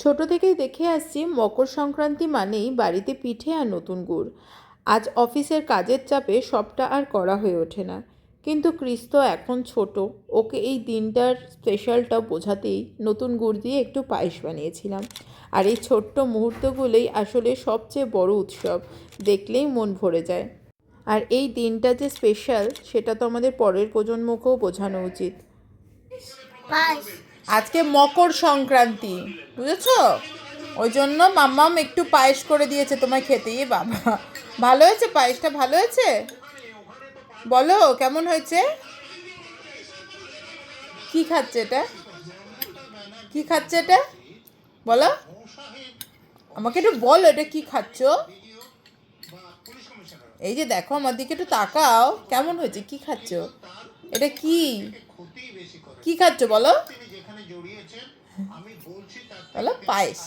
ছোট থেকেই দেখে আসছি মকর সংক্রান্তি মানেই বাড়িতে পিঠে আর নতুন গুড়। আজ অফিসের কাজের চাপে সবটা আর করা হয়ে ওঠে না, কিন্তু ক্রিস তো এখন ছোট। ওকে এই দিনটার স্পেশালটা বোঝাতেই নতুন গুড় দিয়ে একটু পায়েস বানিয়েছিলাম। আর এই ছোট্ট মুহূর্তগুলোই আসলে সবচেয়ে বড় উৎসব, দেখলেই মন ভরে যায়। আর এই দিনটা যে স্পেশাল সেটা তো আমাদের পরের প্রজন্মকেও বোঝানো উচিত। আজকে মকর সংক্রান্তি, বুঝেছো? ওই জন্য মাম্মাম একটু পায়েস করে দিয়েছে তোমায় খেতে। বাবা, ভালো হয়েছে পায়েসটা? ভালো হয়েছে? বলো কেমন হয়েছে। কি খাচ্ছে এটা? কি খাচ্ছে এটা? বলো আমাকে, একটু বলো এটা কি খাচ্ছ। এই যে দেখো আমার দিকে একটু তাকাও, কেমন হয়েছে? কি খাচ্ছ এটা? কি কি খাচ্ছ বলো? বলো পায়েস।